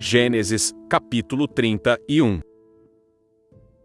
Gênesis, capítulo 31.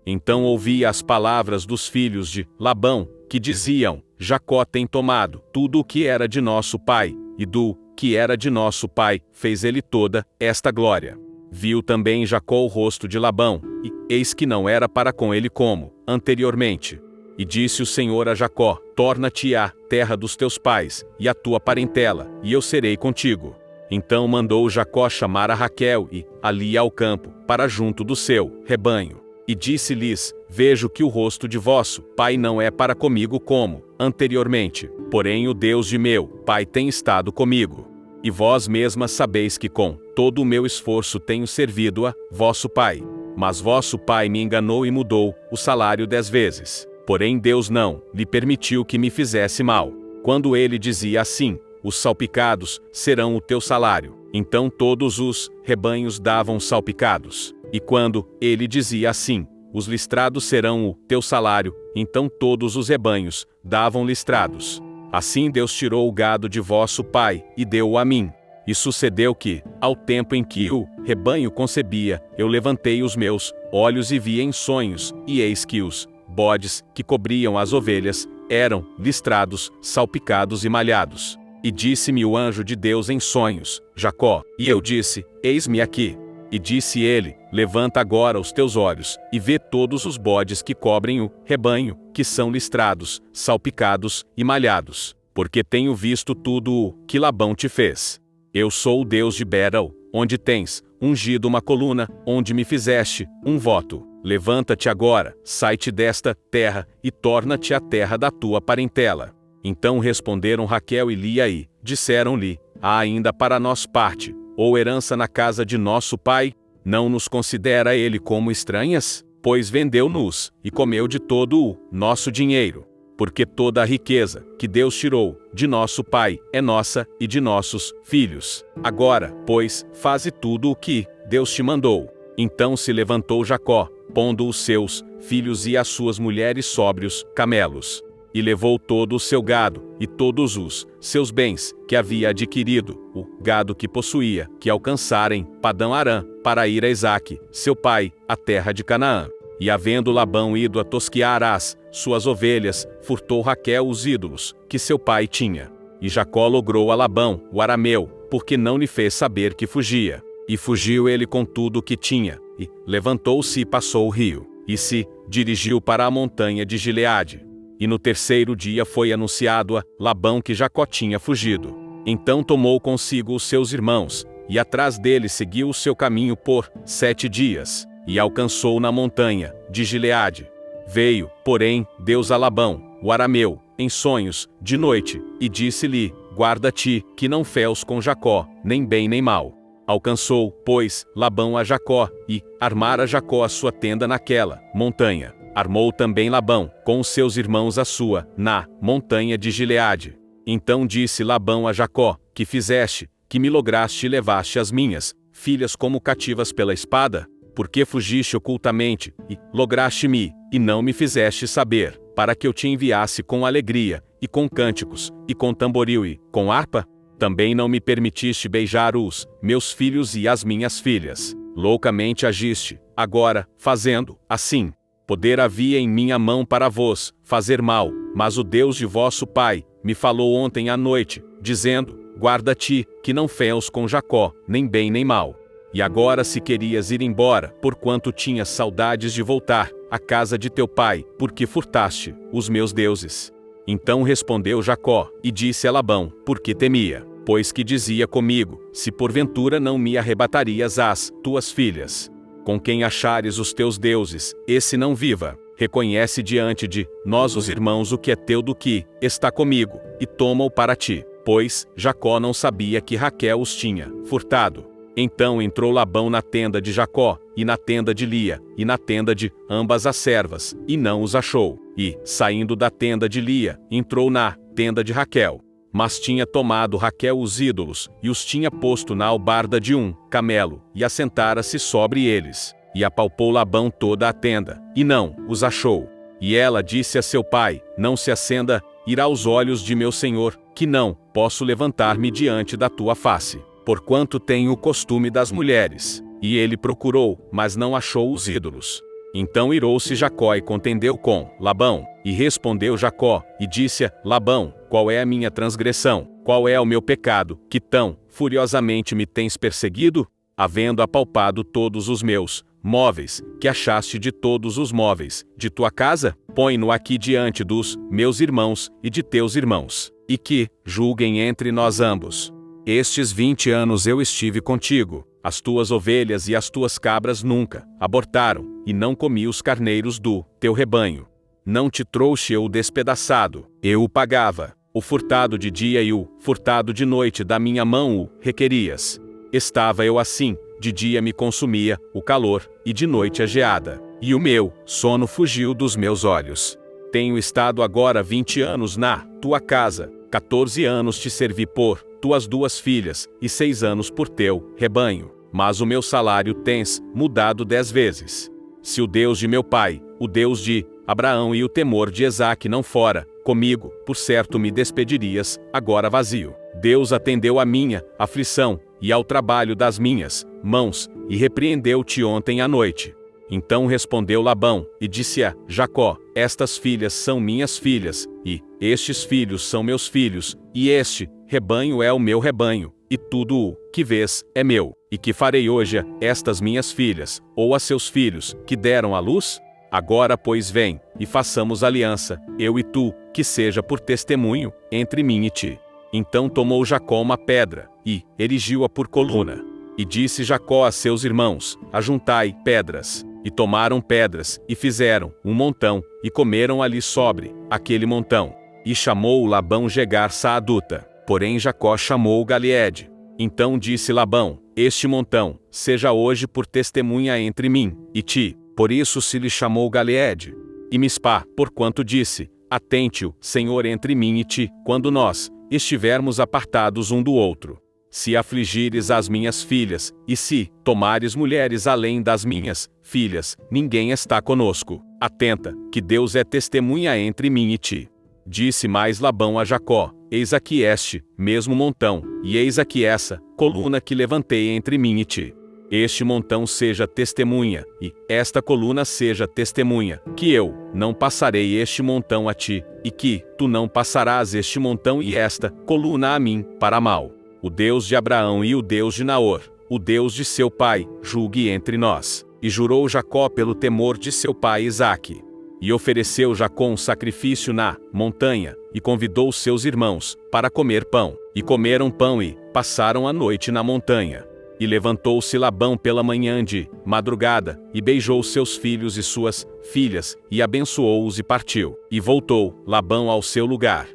Então ouvi as palavras dos filhos de Labão, que diziam: Jacó tem tomado tudo o que era de nosso pai, e do que era de nosso pai fez ele toda esta glória. Viu também Jacó o rosto de Labão, e eis que não era para com ele como anteriormente. E disse o Senhor a Jacó: torna-te à terra dos teus pais, e à tua parentela, e eu serei contigo. Então mandou Jacó chamar a Raquel e ali ao campo, para junto do seu rebanho. E disse-lhes: vejo que o rosto de vosso pai não é para comigo como anteriormente, porém o Deus de meu pai tem estado comigo. E vós mesmas sabeis que com todo o meu esforço tenho servido a vosso pai. Mas vosso pai me enganou e mudou o salário 10 vezes. Porém Deus não lhe permitiu que me fizesse mal. Quando ele dizia assim: os salpicados serão o teu salário, então todos os rebanhos davam salpicados. E quando ele dizia assim: os listrados serão o teu salário, então todos os rebanhos davam listrados. Assim Deus tirou o gado de vosso pai, e deu-o a mim. E sucedeu que, ao tempo em que o rebanho concebia, eu levantei os meus olhos e vi em sonhos, e eis que os bodes que cobriam as ovelhas eram listrados, salpicados e malhados. E disse-me o anjo de Deus em sonhos: Jacó. E eu disse: eis-me aqui. E disse ele: levanta agora os teus olhos, e vê todos os bodes que cobrem o rebanho, que são listrados, salpicados e malhados, porque tenho visto tudo o que Labão te fez. Eu sou o Deus de Beral, onde tens ungido uma coluna, onde me fizeste um voto. Levanta-te agora, sai-te desta terra, e torna-te à terra da tua parentela. Então responderam Raquel e Lia e disseram-lhe: há ainda para nós parte, ou herança na casa de nosso pai? Não nos considera ele como estranhas? Pois vendeu-nos, e comeu de todo o nosso dinheiro. Porque toda a riqueza que Deus tirou de nosso pai é nossa e de nossos filhos. Agora, pois, faze tudo o que Deus te mandou. Então se levantou Jacó, pondo os seus filhos e as suas mulheres sobre os camelos. E levou todo o seu gado, e todos os seus bens, que havia adquirido, o gado que possuía, que alcançarem Padã Arã, para ir a Isaque, seu pai, à terra de Canaã. E havendo Labão ido a tosquiar as suas ovelhas, furtou Raquel os ídolos, que seu pai tinha. E Jacó logrou a Labão, o arameu, porque não lhe fez saber que fugia. E fugiu ele com tudo o que tinha, e levantou-se e passou o rio, e se dirigiu para a montanha de Gileade. E no terceiro dia foi anunciado a Labão que Jacó tinha fugido. Então tomou consigo os seus irmãos, e atrás dele seguiu o seu caminho por 7 dias, e alcançou na montanha de Gileade. Veio, porém, Deus a Labão, o arameu, em sonhos, de noite, e disse-lhe: guarda-te, que não feus com Jacó, nem bem nem mal. Alcançou, pois, Labão a Jacó, e armara Jacó a sua tenda naquela montanha. Armou também Labão, com os seus irmãos a sua, na montanha de Gileade. Então disse Labão a Jacó: que fizeste, que me lograste e levaste as minhas filhas como cativas pela espada? Porque fugiste ocultamente, e lograste-me, e não me fizeste saber, para que eu te enviasse com alegria, e com cânticos, e com tamboril e com harpa? Também não me permitiste beijar os meus filhos e as minhas filhas. Loucamente agiste. Agora, fazendo assim, poder havia em minha mão para vos fazer mal, mas o Deus de vosso pai me falou ontem à noite, dizendo: guarda-te, que não feus com Jacó, nem bem nem mal. E agora se querias ir embora, porquanto tinhas saudades de voltar à casa de teu pai, porque furtaste os meus deuses. Então respondeu Jacó, e disse a Labão, porque temia, pois que dizia comigo: se porventura não me arrebatarias as tuas filhas. Com quem achares os teus deuses, esse não viva. Reconhece diante de nós os irmãos o que é teu do que está comigo, e toma-o para ti. Pois Jacó não sabia que Raquel os tinha furtado. Então entrou Labão na tenda de Jacó, e na tenda de Lia, e na tenda de ambas as servas, e não os achou. E, saindo da tenda de Lia, entrou na tenda de Raquel. Mas tinha tomado Raquel os ídolos, e os tinha posto na albarda de um camelo, e assentara-se sobre eles. E apalpou Labão toda a tenda, e não os achou. E ela disse a seu pai: não se acenda ir aos olhos de meu senhor, que não posso levantar-me diante da tua face, porquanto tenho o costume das mulheres. E ele procurou, mas não achou os ídolos. Então irou-se Jacó e contendeu com Labão. E respondeu Jacó, e disse a Labão: qual é a minha transgressão? Qual é o meu pecado, que tão furiosamente me tens perseguido? Havendo apalpado todos os meus móveis, que achaste de todos os móveis de tua casa, põe-no aqui diante dos meus irmãos e de teus irmãos, e que julguem entre nós ambos. Estes 20 anos eu estive contigo, as tuas ovelhas e as tuas cabras nunca abortaram, e não comi os carneiros do teu rebanho. Não te trouxe eu o despedaçado, eu o pagava. O furtado de dia e o furtado de noite da minha mão o requerias. Estava eu assim, de dia me consumia o calor, e de noite a geada, e o meu sono fugiu dos meus olhos. Tenho estado agora 20 anos na tua casa, 14 anos te servi por tuas 2 filhas, e 6 anos por teu rebanho, mas o meu salário tens mudado 10 vezes. Se o Deus de meu pai, o Deus de Abraão e o temor de Isaque não fora comigo, por certo me despedirias, agora vazio. Deus atendeu à minha aflição, e ao trabalho das minhas mãos, e repreendeu-te ontem à noite. Então respondeu Labão, e disse a Jacó: estas filhas são minhas filhas, e estes filhos são meus filhos, e este rebanho é o meu rebanho, e tudo o que vês é meu. E que farei hoje a estas minhas filhas, ou a seus filhos, que deram à luz? Agora, pois, vem, e façamos aliança, eu e tu, que seja por testemunho entre mim e ti. Então tomou Jacó uma pedra, e erigiu-a por coluna. E disse Jacó a seus irmãos: ajuntai pedras. E tomaram pedras, e fizeram um montão, e comeram ali sobre aquele montão. E chamou Labão Jegar Saaduta, porém Jacó chamou Galeede. Então disse Labão: este montão seja hoje por testemunha entre mim e ti. Por isso se lhe chamou Galeede. E Mispá, porquanto disse: atente-o, Senhor, entre mim e ti, quando nós estivermos apartados um do outro. Se afligires as minhas filhas, e se tomares mulheres além das minhas filhas, ninguém está conosco. Atenta, que Deus é testemunha entre mim e ti. Disse mais Labão a Jacó: eis aqui este mesmo montão, e eis aqui essa coluna que levantei entre mim e ti. Este montão seja testemunha, e esta coluna seja testemunha, que eu não passarei este montão a ti, e que tu não passarás este montão e esta coluna a mim, para mal. O Deus de Abraão e o Deus de Naor, o Deus de seu pai, julgue entre nós. E jurou Jacó pelo temor de seu pai Isaque. E ofereceu Jacó um sacrifício na montanha, e convidou seus irmãos para comer pão. E comeram pão e passaram a noite na montanha. E levantou-se Labão pela manhã de madrugada, e beijou seus filhos e suas filhas, e abençoou-os e partiu. E voltou Labão ao seu lugar.